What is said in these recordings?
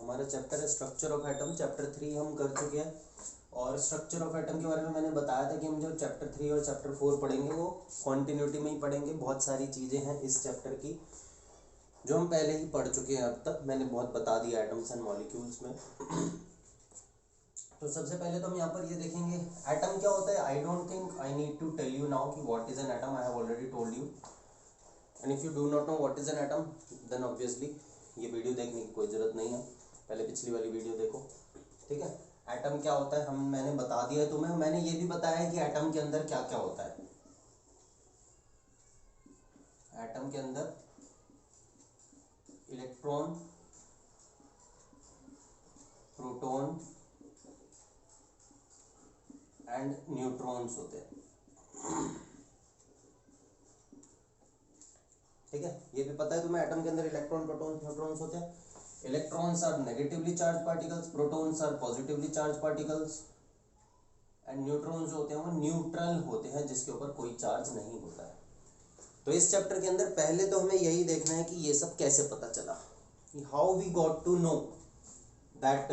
हमारा चैप्टर है structure of atom, chapter 3 हम कर चुके हैं। और स्ट्रक्चर ऑफ एटम के बारे में मैंने बताया था कि हम जो चैप्टर 3 और चैप्टर 4 पढ़ेंगे वो कॉन्टिन्यूटी में ही पढ़ेंगे। बहुत सारी चीज़ें हैं इस चैप्टर की जो हम पहले ही पढ़ चुके हैं, अब तक मैंने बहुत बता दिया एटम्स एंड मॉलिक्यूल्स में। तो सबसे पहले तो हम यहाँ पर ये देखेंगे एटम क्या होता है। I don't think I need to tell you now कि what is an atom, I have already told you. And if you do not know what is an atom then obviously ये video देखने की कोई ज़रूरत नहीं है, पहले पिछली वाली वीडियो देखो, ठीक है। एटम क्या होता है मैंने बता दिया तुम्हें। मैंने ये भी बताया है कि एटम के अंदर क्या क्या होता है। एटम के अंदर इलेक्ट्रॉन, प्रोटॉन एंड न्यूट्रॉन्स होते हैं, ठीक है। ये भी पता है तुम्हें एटम के अंदर इलेक्ट्रॉन, प्रोटॉन, न्यूट्रॉन्स होते हैं। Electrons are negatively charge particles, protons are positively charge particles and neutrons जो होते हैं वो न्यूट्रल होते हैं, जिसके ऊपर कोई चार्ज नहीं होता है। तो इस चैप्टर के अंदर पहले तो हमें यही देखना है कि ये सब कैसे पता चला, how we got to know that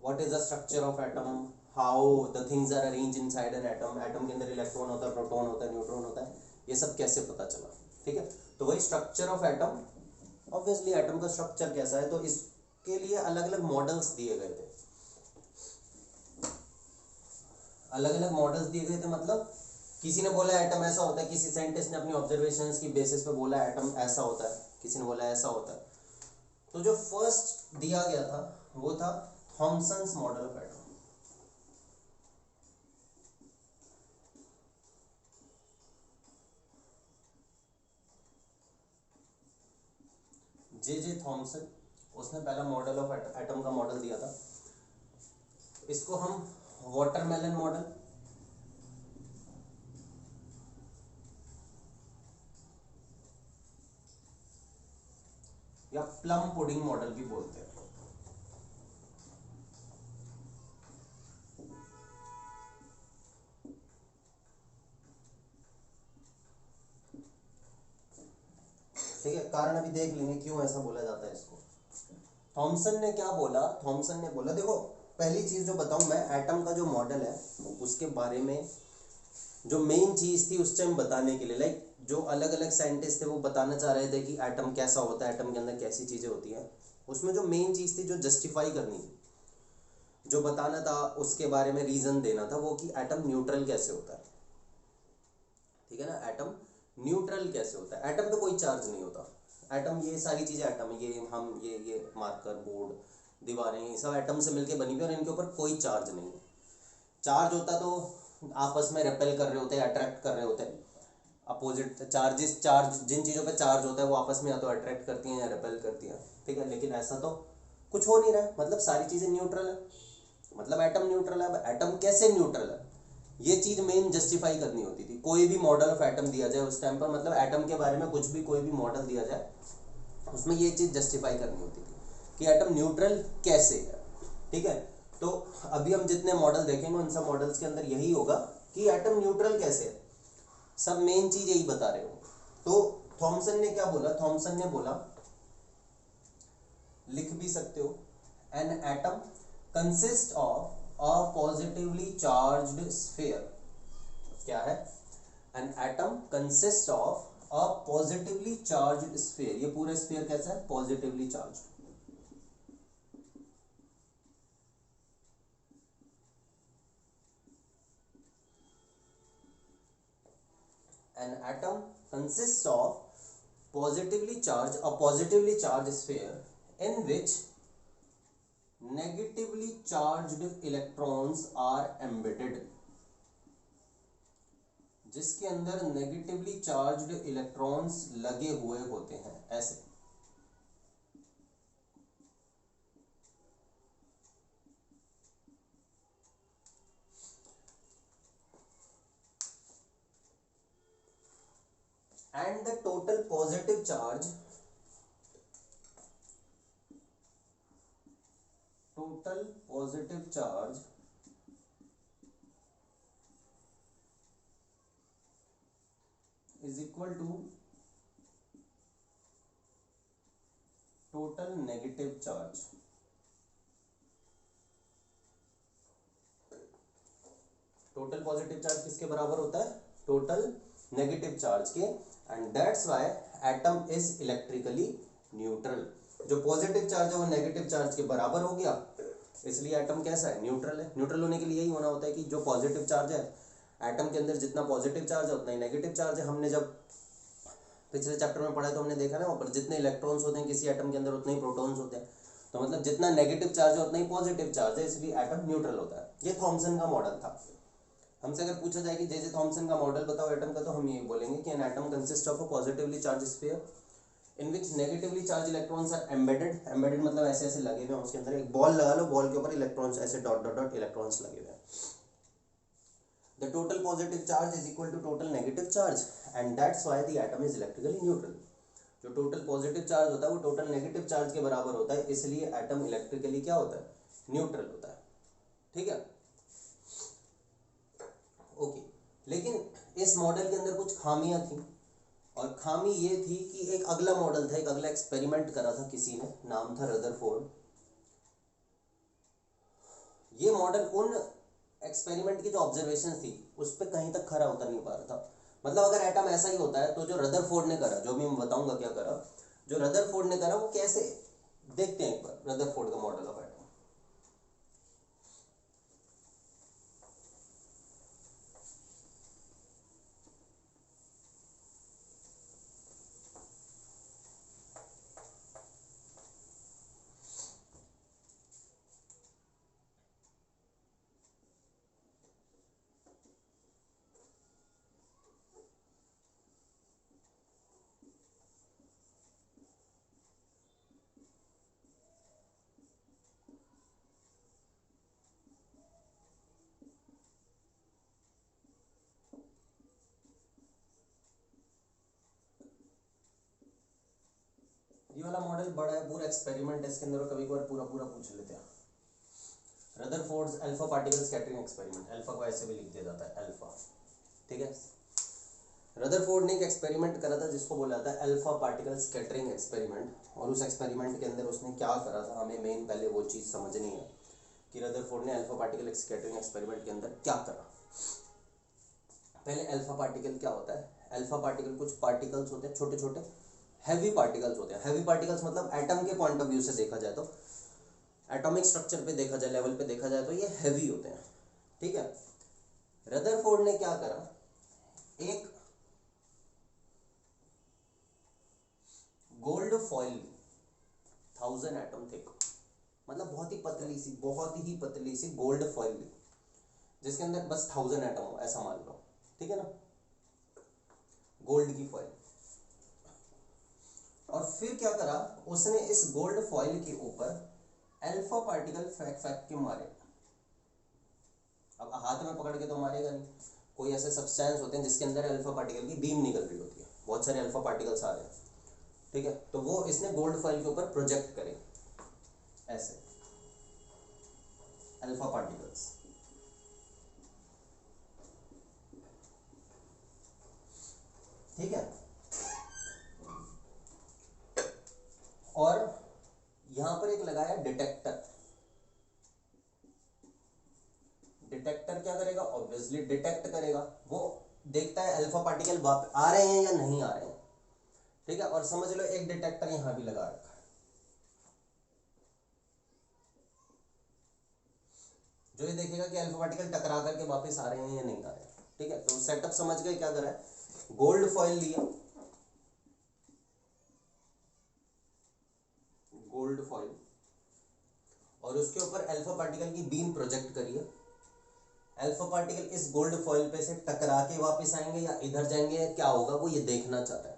what is the structure of atom, how the things are arrange inside an atom. Atom के अंदर इलेक्ट्रॉन होता है, प्रोटॉन होता है, न्यूट्रॉन होता है, ये सब कैसे पता चला, ठीक है। तो वही structure of atom, obviously atom का स्ट्रक्चर कैसा है, तो इसके लिए अलग अलग मॉडल्स दिए गए थे। अलग अलग मॉडल्स दिए गए थे मतलब किसी ने बोला एटम ऐसा होता है, किसी साइंटिस्ट ने अपनी ऑब्जर्वेशंस की बेसिस पे बोला एटम ऐसा होता है, किसी ने बोला ऐसा होता है। तो जो फर्स्ट दिया गया था वो था Thomson's model of atom. J Thomson, उसने पहला मॉडल ऑफ एटम का मॉडल दिया था। इसको हम वाटरमेलन मॉडल या प्लम पुडिंग मॉडल भी बोलते हैं। ठीक है, कारण अभी देख लेंगे क्यों ऐसा बोला जाता है इसको। थॉमसन ने क्या बोला, थॉमसन ने बोला, देखो पहली चीज जो बताऊं मैं, एटम का जो मॉडल है उसके बारे में जो मेन चीज थी उस टाइम बताने के लिए, लाइक जो अलग अलग साइंटिस्ट थे वो बताना चाह रहे थे कि एटम कैसा होता है, एटम के अंदर कैसी चीजें होती हैं। उसमें जो मेन चीज थी जो जस्टिफाई करनी थी, जो बताना था, उसके बारे में रीजन देना था, वो कि एटम न्यूट्रल कैसे होता है, ठीक है ना। एटम न्यूट्रल कैसे होता है, एटम पे कोई चार्ज नहीं होता। एटम ये सारी चीजें एटम, ये हम ये मार्कर, बोर्ड, दीवारें, ये सब एटम से मिलकर बनी हुई और इनके ऊपर कोई चार्ज नहीं है। चार्ज होता तो आपस में रिपेल कर रहे होते हैं, अट्रैक्ट कर रहे होते हैं। अपोजिट चार्जेस, चार्ज जिन चीज़ों पे चार्ज होता है वो आपस में या तो अट्रैक्ट करती हैं या रिपेल करती हैं, ठीक है। लेकिन ऐसा तो कुछ हो नहीं रहा है, मतलब सारी चीज़ें न्यूट्रल है, मतलब एटम न्यूट्रल है। अब एटम कैसे न्यूट्रल है ये चीज़ मेन जस्टिफाई करनी होती थी। कोई भी मॉडल ऑफ एटम दिया जाए उस टाइम पर, मतलब एटम के बारे में कुछ भी कोई भी मॉडल दिया जाए उसमें ये चीज़ जस्टिफाई करनी होती थी कि एटम न्यूट्रल कैसे है, ठीक है। तो अभी हम जितने मॉडल देखेंगे उन सब मॉडल्स के अंदर यही होगा कि एटम न्यूट्रल कैसे है, सब मेन चीज यही बता रहे हो। तो थॉमसन ने क्या बोला, थॉमसन ने बोला, लिख भी सकते हो, N atom consist of a positively charged sphere. क्या है, N atom consist of a positively charged sphere. ये पूरा स्फीयर कैसा है, positively charged. An atom consists of a positively charged sphere in which negatively charged electrons are embedded, जिसके अंदर negatively charged electrons लगे हुए होते हैं, ऐसे। And the total positive charge is equal to total negative charge, total positive charge किसके बराबर होता है, टोटल नेगेटिव चार्ज के, and that's why atom is electrically neutral. जो पॉजिटिव चार्ज है वो नेगेटिव चार्ज के बराबर हो गया, इसलिए एटम कैसा है, न्यूट्रल है। न्यूट्रल होने के लिए यही होना होता है कि जो पॉजिटिव चार्ज है एटम के अंदर, जितना पॉजिटिव चार्ज है उतना ही नेगेटिव चार्ज है। हमने जब पिछले चैप्टर में पढ़ा तो हमने देखा ना, वहाँ पर जितने इलेक्ट्रॉन्स होते हैं किसी एटम के अंदर उतने ही प्रोटॉन्स होते हैं, तो मतलब जितना नेगेटिव चार्ज है उतना ही पॉजिटिव चार्ज है, इसलिए एटम न्यूट्रल होता है। ये थॉमसन का मॉडल था। हमसे अगर पूछा जाए कि जे थॉमसन का मॉडल बताओ एटम का, तो हम ये बोलेंगे कि an atom consist of a positively charge sphere in which negatively charge electrons are embedded. Embedded मतलब ऐसे ऐसे लगे हुए हैं, उसके अंदर एक बॉल लगा लो, बॉल के ऊपर इलेक्ट्रॉन्स ऐसे डॉट डॉट डॉट इलेक्ट्रॉन्स लगे हुए हैं। The total positive charge is equal to total negative charge and that's why the atom is electrically neutral. जो टोटल पॉजिटिव चार्ज होता है वो टोटल नेगेटिव चार्ज के बराबर होता है, इसलिए एटम इलेक्ट्रिकली क्या होता है, न्यूट्रल होता है। ठीक है, ओके। लेकिन इस मॉडल के अंदर कुछ खामियां थी, और खामी ये थी कि एक अगला मॉडल था, एक अगला एक्सपेरिमेंट करा था किसी ने, नाम था रदरफोर्ड। ये मॉडल उन एक्सपेरिमेंट की जो ऑब्जर्वेशन थी उस पर कहीं तक खरा उतर नहीं पा रहा था। मतलब अगर एटम ऐसा ही होता है तो जो रदरफोर्ड ने करा, जो भी मैं बताऊंगा क्या करा, जो रदरफोर्ड ने करा वो कैसे, देखते हैं एक बार रदरफोर्ड का मॉडल ऑफ एटम। ये वाला मॉडल बड़ा है, पूरा एक्सपेरिमेंट है इसके अंदर, कभी कभार पूरा पूरा पूछ लेते हैं। Rutherford's alpha particle scattering experiment, alpha को ऐसे भी लिख दिया जाता है अल्फा। ठीक है, रदरफोर्ड ने एक एक्सपेरिमेंट करा था जिसको बोला था अल्फा पार्टिकल स्कैटरिंग एक्सपेरिमेंट, और उस एक्सपेरिमेंट के अंदर उसने क्या करा था, हमें मेन पहले वो चीज़ समझनी है कि रदरफोर्ड ने अल्फा पार्टिकल स्कैटरिंग एक्सपेरिमेंट के अंदर क्या करा। पहले अल्फा पार्टिकल क्या होता है, अल्फा पार्टिकल कुछ पार्टिकल्स होते हैं, छोटे छोटे हैवी पार्टिकल्स होते हैं। हैवी पार्टिकल्स मतलब एटम के पॉइंट ऑफ व्यू से देखा जाए, तो एटॉमिक स्ट्रक्चर पे देखा जाए, लेवल पे देखा जाए तो ये हैवी होते हैं। ठीक है, रदरफोर्ड ने क्या करा, एक गोल्ड फॉइल 1000 एटम थिक, मतलब बहुत ही पतली सी गोल्ड फॉइल ली, जिसके अंदर बस 1000 एटम हो, ऐसा मान लो। ठीक है ना, गोल्ड की फॉइल। और फिर क्या करा उसने, इस गोल्ड फॉइल के ऊपर अल्फा पार्टिकल फेंक फेंक के मारे। अब हाथ में पकड़ के तो मारेगा नहीं, कोई ऐसे सब्सटेंस होते हैं जिसके अंदर अल्फा पार्टिकल की बीम निकल रही होती है, बहुत सारे अल्फा पार्टिकल्स आ रहे हैं। ठीक है, तो वो इसने गोल्ड फॉइल के ऊपर प्रोजेक्ट करे ऐसे अल्फा पार्टिकल्स। ठीक है, और यहां पर एक लगाया डिटेक्टर। डिटेक्टर क्या करेगा, ऑब्वियसली डिटेक्ट करेगा, वो देखता है अल्फा पार्टिकल आ रहे हैं या नहीं आ रहे हैं। ठीक है, और समझ लो एक डिटेक्टर यहां भी लगा रखा है, जो ये देखेगा कि अल्फा पार्टिकल टकरा करके वापस आ रहे हैं या नहीं आ रहे हैं। ठीक है, तो सेटअप समझ गए क्या करा है, गोल्ड फॉइल लिया, गोल्ड फॉइल, और उसके ऊपर अल्फा पार्टिकल की बीम प्रोजेक्ट करिए। अल्फा पार्टिकल इस गोल्ड फॉइल पे से टकरा के वापस आएंगे या इधर जाएंगे, क्या होगा वो ये देखना चाहता है।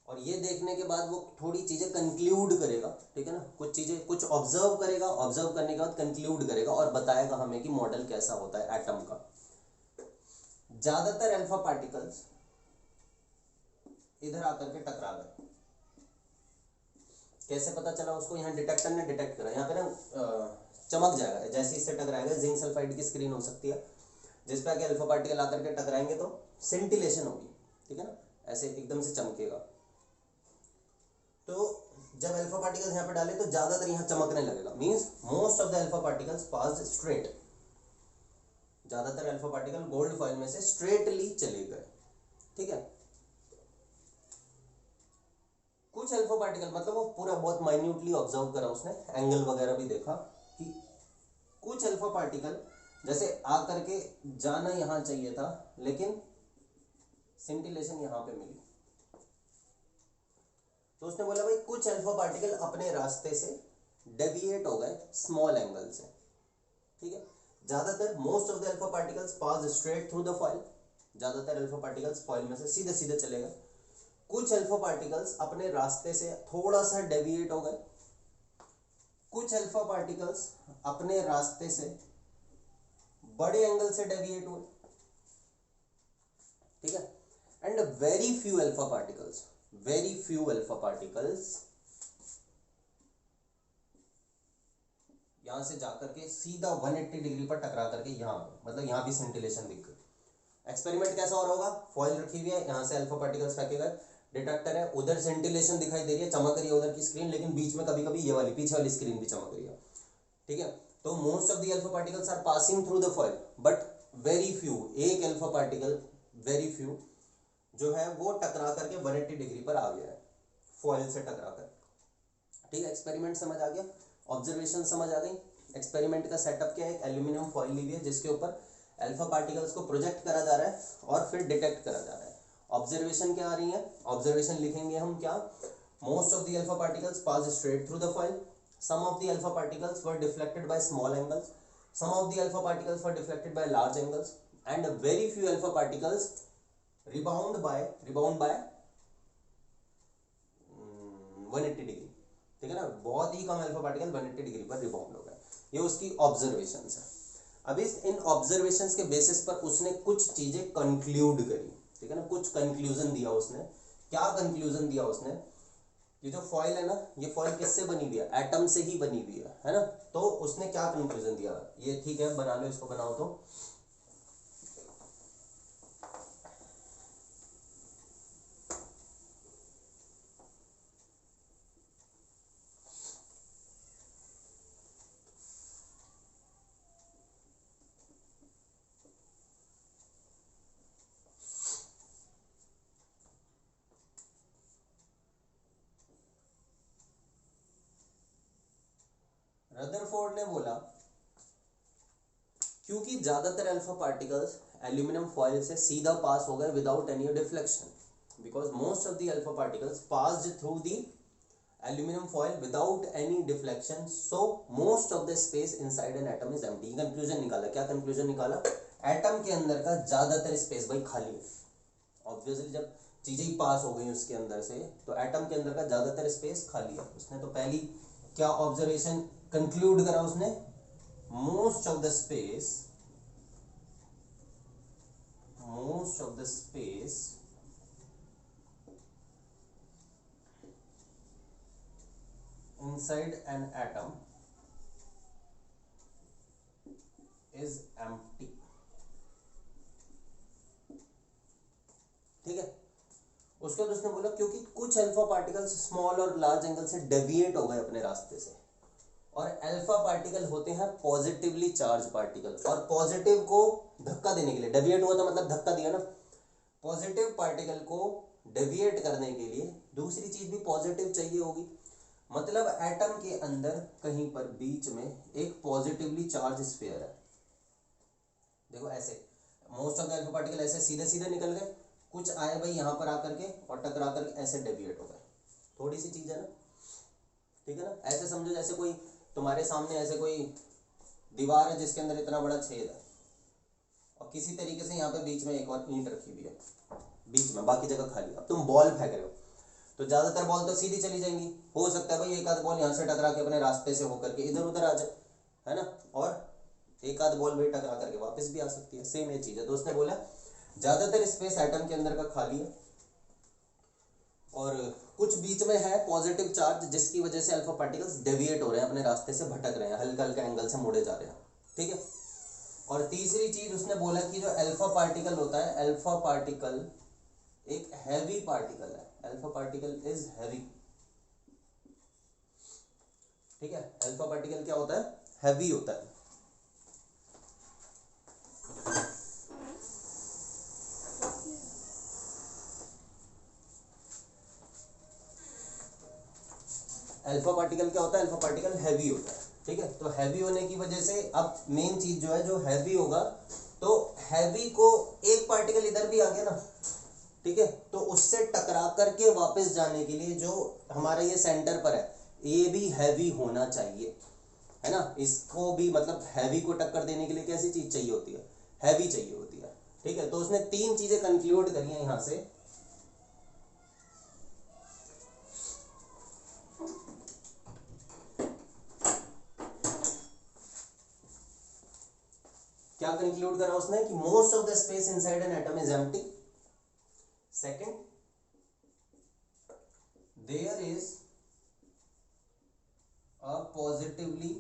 और ये देखने के बाद वो थोड़ी चीजें कंक्लूड करेगा। ठीक है ना, कुछ चीजें कुछ ऑब्जर्व करेगा, ऑब्जर्व करने के बाद कंक्लूड करेगा और बताएगा हमें कि मॉडल कैसा होता है एटम का। ज्यादातर अल्फा पार्टिकल्स इधर आकर के टकरा गए। कैसे पता चला उसको, यहाँ डिटेक्टर ने डिटेक्ट करा, यहाँ पे ना चमक जाएगा जैसे इससे टकराएगा, जिंक सल्फाइड की स्क्रीन हो सकती है जिस पे आके अल्फा पार्टिकल आकर के टकराएंगे तो सेंटिलेशन होगी। ठीक है ना, ऐसे एकदम से चमकेगा। तो जब अल्फा पार्टिकल्स यहाँ पे डाले तो ज्यादातर यहाँ चमकने लगेगा, means most of the alpha particles pass straight, ज्यादातर अल्फा पार्टिकल गोल्ड फॉइल में से स्ट्रेटली चले गए, ठीक है। कुछ अल्फा पार्टिकल मतलब वो पूरा बहुत माइन्यूटली ऑब्जर्व करा उसने, एंगल वगैरह भी देखा कि कुछ अल्फा पार्टिकल जैसे आकर के जाना यहां चाहिए था लेकिन सिंटिलेशन यहां पे मिली, तो उसने बोला भाई कुछ अल्फा पार्टिकल अपने रास्ते से डेविएट हो गए स्मॉल एंगल से, ठीक है। ज्यादातर most of the alpha particles pass straight through the foil, ज्यादातर अल्फा पार्टिकल्स फॉइल में से सीधे सीधे चले गए। कुछ अल्फा पार्टिकल्स अपने रास्ते से थोड़ा सा डेविएट हो गए, कुछ अल्फा पार्टिकल्स अपने रास्ते से बड़े एंगल से डेविएट हुए, ठीक है। And very few alpha particles, very few alpha particles यहां से जाकर के सीधा 180 डिग्री पर टकरा करके यहां, मतलब यहां भी सेंटिलेशन दिख गई। एक्सपेरिमेंट कैसा हो रहा होगा, फॉइल रखी हुई है, यहां से अल्फा पार्टिकल्स फेंके गए, डिटेक्टर है, उधर सेंटिलेशन दिखाई दे रही है, चमक रही है उधर की स्क्रीन, लेकिन बीच में कभी कभी ये वाली पीछे वाली स्क्रीन भी चमक रही है, ठीक है। तो most of the alpha particles are passing through the foil, but very few, एक अल्फा पार्टिकल वेरी फ्यू जो है वो टकरा करके 180 डिग्री पर आ गया है फॉइल से टकरा कर, ठीक है। एक्सपेरिमेंट समझ आ गया, ऑब्जर्वेशन समझ आ गई। एक्सपेरिमेंट का सेटअप क्या है, एक एल्यूमिनियम फॉइल ली हुई है जिसके ऊपर अल्फा पार्टिकल्स को प्रोजेक्ट करा जा रहा है और फिर डिटेक्ट करा जा रहा है। ऑब्जर्वेशन क्या आ रही है, ऑब्जर्वेशन लिखेंगे हम क्या, most of the alpha particles pass straight through the foil, some of the alpha particles were deflected by small angles, some of the alpha particles were deflected by large angles, and very few alpha particles rebound by 180 degree, ठीक है ना, बहुत ही कम alpha particle 180 degree पर rebound हो गए। ये उसकी observations है। अब इन ऑब्जर्वेशंस के बेसिस पर उसने कुछ चीजें कंक्लूड करी, ठीक है ना, कुछ कंक्लूजन दिया उसने। क्या कंक्लूजन दिया उसने, ये जो फॉइल है ना, ये फॉइल किससे बनी हुई है, एटम से ही बनी हुई है ना। तो उसने क्या कंक्लूजन दिया, ये ठीक है बना लो, इसको बनाओ। तो रदरफोर्ड ने बोला क्योंकि ज्यादातर अल्फा पार्टिकल्स एल्यूमिनियम फॉइल से सीधा पास हो गए without any deflection, because most of the alpha particles passed through the aluminium foil without any deflection, so most of the space inside an atom is empty. Conclusion निकाला, क्या conclusion निकाला, atom के अंदर का ज्यादातर स्पेस भाई खाली है। ऑब्वियसली जब चीजें ही पास हो गई उसके अंदर से, तो एटम के अंदर का ज्यादातर स्पेस खाली है। उसने तो पहली क्या ऑब्जर्वेशन कंक्लूड करा उसने, most of the space inside an atom is empty, ठीक है। उसके बाद उसने बोला क्योंकि कुछ अल्फा पार्टिकल्स स्मॉल और लार्ज एंगल से डेविएट हो गए अपने रास्ते से, और अल्फा पार्टिकल होते हैं पॉजिटिवली चार्ज पार्टिकल, और पॉजिटिव को धक्का देने के लिए, डेविएट हुआ था मतलब धक्का दिया ना, पॉजिटिव पार्टिकल को डेविएट करने के लिए दूसरी चीज भी पॉजिटिव चाहिए होगी, मतलब एटम के अंदर कहीं पर बीच में एक पॉजिटिवली चार्ज स्फीयर है। देखो ऐसे most of the alpha particle ऐसे सीधे सीधे निकल गए, कुछ आए भाई यहाँ पर आकर के और टकरा कर ऐसे डेविएट हो गए, थोड़ी सी चीज है ना, ठीक है ना। ऐसे समझो जैसे कोई तुम्हारे सामने ऐसे कोई दीवार है जिसके अंदर इतना बड़ा छेद है, और किसी तरीके से यहाँ पे बीच में एक और ईंट रखी हुई है बीच में, बाकी जगह खाली। अब तुम बॉल फेंक रहे हो तो ज्यादातर बॉल तो सीधी चली जाएंगी, हो सकता है भाई एक आध बॉल यहाँ से टकरा के अपने रास्ते से होकर के इधर उधर आ जाए, है ना, और एक आध बॉल भाई टकरा करके वापस भी आ सकती है, सेम ये चीज है। तो उसने बोला ज्यादातर स्पेस एटम के अंदर का खाली है, और कुछ बीच में है पॉजिटिव चार्ज, जिसकी वजह से अल्फा पार्टिकल्स डेविएट हो रहे हैं, अपने रास्ते से भटक रहे हैं, हल्का हल्का एंगल से मुड़े जा रहे हैं, ठीक है। और तीसरी चीज उसने बोला कि जो अल्फा पार्टिकल होता है, अल्फा पार्टिकल एक हैवी पार्टिकल है, अल्फा पार्टिकल इज हैवी, ठीक है। अल्फा पार्टिकल क्या होता है, हैवी होता है। अल्फा पार्टिकल क्या होता है, अल्फा पार्टिकल हैवी होता है, ठीक है। तो हैवी होने की वजह से अब मेन चीज जो है, जो हैवी होगा, तो हैवी को एक पार्टिकल इधर भी आ गया ना, ठीक है, तो उससे टकरा करके वापस जाने के लिए जो हमारा ये सेंटर पर है, ये भी हैवी होना चाहिए, है ना। इसको भी मतलब हैवी को टक्कर देने के लिए कैसी चीज चाहिए होती है, हैवी चाहिए होती है, ठीक है। तो उसने तीन चीजें कंक्लूड करी हैं यहां से। क्या कंक्लूड करा उसने कि most of the space inside an atom is empty. Second, there is a positively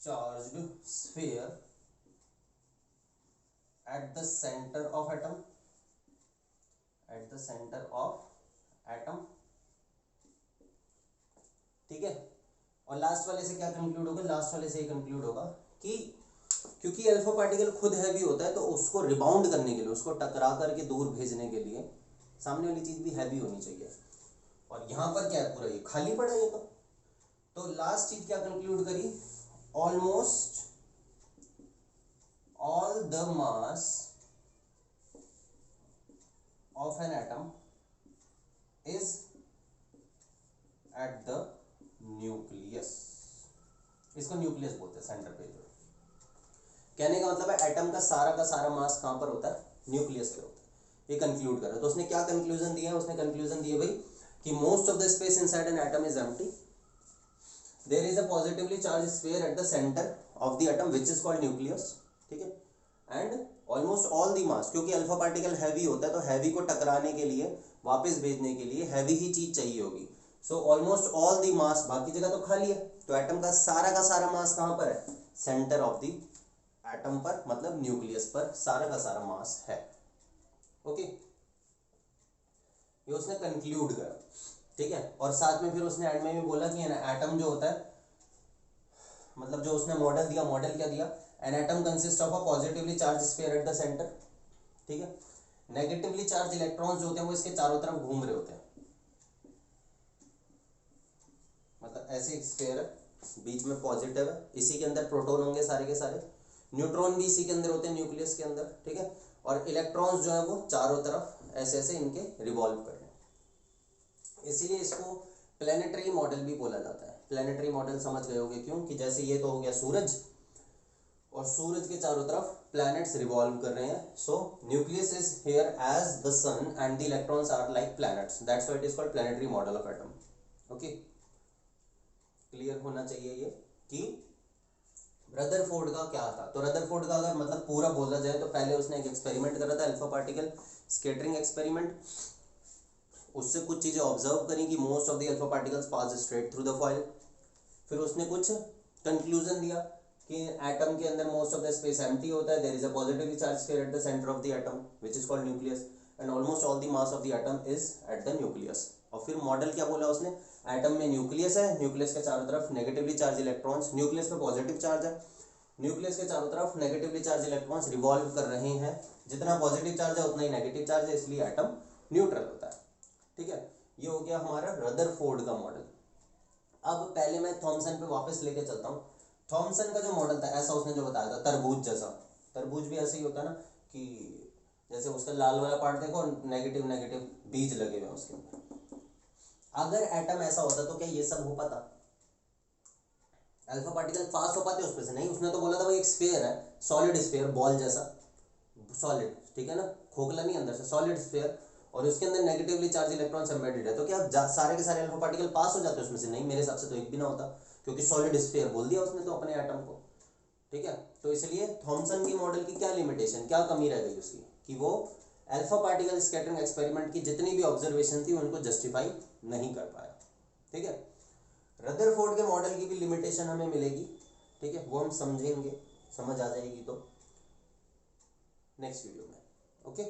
charged sphere at the center of atom, at the center of atom, ठीक है। और लास्ट वाले से क्या कंक्लूड होगा, लास्ट वाले से ये कंक्लूड होगा कि क्योंकि अल्फा पार्टिकल खुद हैवी होता है, तो उसको रिबाउंड करने के लिए, उसको टकरा करके दूर भेजने के लिए सामने वाली चीज भी हैवी होनी चाहिए। और यहां पर क्या है, पूरा ये खाली पड़ा है ये तो लास्ट चीज क्या कंक्लूड करी, almost all the mass of an atom is at the nucleus। इसको न्यूक्लियस बोलते हैं, सेंटर पे जो। कहने का मतलब है एटम का सारा मास कहां पर होता है, न्यूक्लियस पे होता है। ये कंक्लूड कर रहा है। तो उसने क्या कंक्लूजन दिया है, उसने कंक्लूजन दिया भाई कि most of the space inside an atom is empty, there is a positively charge sphere at the centre of the atom which is called nucleus, ठीक है। And almost all the mass, क्योंकि alpha particle heavy होता है, तो heavy को टकराने के लिए, वापस भेजने के लिए हैवी ही चीज चाहिए होगी। सो ऑलमोस्ट ऑल दी मास, बाकी जगह तो खाली है, तो एटम का सारा मास कहां पर है, सेंटर ऑफ दी एटम पर, मतलब न्यूक्लियस पर सारा मास है। ओके, ये उसने कंक्लूड करा, ठीक है। और साथ में फिर उसने एंड में भी बोला कि एटम जो होता है, मतलब जो उसने मॉडल दिया, मॉडल क्या दिया, N atom consist of a positively charge sphere at the centre, ठीक है। नेगेटिवली चार्ज इलेक्ट्रॉन्स जो होते हैं वो इसके चारों तरफ घूम रहे होते हैं, मतलब ऐसे एक स्फीयर है, बीच में पॉजिटिव है, इसी के अंदर प्रोटॉन होंगे सारे के सारे, न्यूट्रॉन भी इसी के अंदर होते हैं, न्यूक्लियस के अंदर, ठीक है। और इलेक्ट्रॉन्स जो है वो चारों तरफ ऐसे ऐसे इनके रिवॉल्व कर रहे हैं, इसीलिए इसको प्लेनेटरी मॉडल भी बोला जाता है। प्लेनेटरी मॉडल समझ गए होंगे क्यों, कि जैसे ये तो हो गया सूरज, और सूरज के चारों तरफ प्लैनेट्स रिवॉल्व कर रहे हैं। So nucleus is here as the sun and the electrons are like planets, that's why it is called planetary model of atom. Okay, clear होना चाहिए ये कि रदरफोर्ड का क्या था। तो रदरफोर्ड का अगर मतलब पूरा बोला जाए तो पहले उसने एक एक्सपेरिमेंट करा था, अल्फा पार्टिकल स्कैटरिंग एक्सपेरिमेंट। उससे कुछ चीजें ऑब्जर्व करी कि most of the alpha particles pass straight through the foil. फिर उसने कुछ कंक्लूजन दिया कि एटम के अंदर most of the space empty होता है, there is a positively charge sphere at the centre of the atom which is called nucleus, and almost all the mass of the atom is at the nucleus. और फिर model क्या बोला उसने, atom में nucleus है, nucleus के चारों तरफ नेगेटिवली चार्ज इलेक्ट्रॉन्स, न्यूक्लियस पे पॉजिटिव चार्ज है, न्यूक्लियस के चारों तरफ नेगेटिवली चार्ज इलेक्ट्रॉन्स रिवॉल्व कर रहे हैं, जितना पॉजिटिव चार्ज है उतना ही नेगेटिव चार्ज है, इसलिए एटम न्यूट्रल होता है, ठीक है। ये हो गया हमारा रदरफोर्ड का मॉडल। अब पहले मैं थॉमसन पे वापस लेके चलता हूँ। थॉमसन का जो मॉडल था, ऐसा उसने जो बताया था, तरबूज जैसा, तरबूज भी ऐसे ही होता है ना, कि जैसे उसका लाल वाला पार्ट देखो, नेगेटिव नेगेटिव बीज लगे हुए हैं उसके अंदर। अगर एटम ऐसा होता तो क्या ये सब हो पाता, अल्फा पार्टिकल पास हो पाते उसमें से? नहीं। उसने तो बोला था भाई एक स्फीयर है, सॉलिड स्फीयर, बॉल जैसा सॉलिड, ठीक है ना, खोखला नहीं, अंदर से सॉलिड स्फीयर, और उसके अंदर नेगेटिवली चार्ज इलेक्ट्रॉन्स एम्बेडेड है, तो क्या सारे के सारे अल्फा पार्टिकल पास हो जाते उसमें से? नहीं, मेरे हिसाब से तो एक भी ना होता, क्योंकि सॉलिड स्फीयर बोल दिया उसने तो अपने एटम को, ठीक है। तो इसलिए थॉमसन की मॉडल की क्या लिमिटेशन, क्या कमी रह गई उसकी, कि वो अल्फा पार्टिकल स्कैटरिंग एक्सपेरिमेंट की जितनी भी ऑब्जर्वेशन थी उनको जस्टिफाई नहीं कर पाया, ठीक है। रदरफोर्ड के मॉडल की भी लिमिटेशन हमें मिलेगी, ठीक है, वो हम समझेंगे, समझ आ जाएगी तो नेक्स्ट वीडियो में। ओके।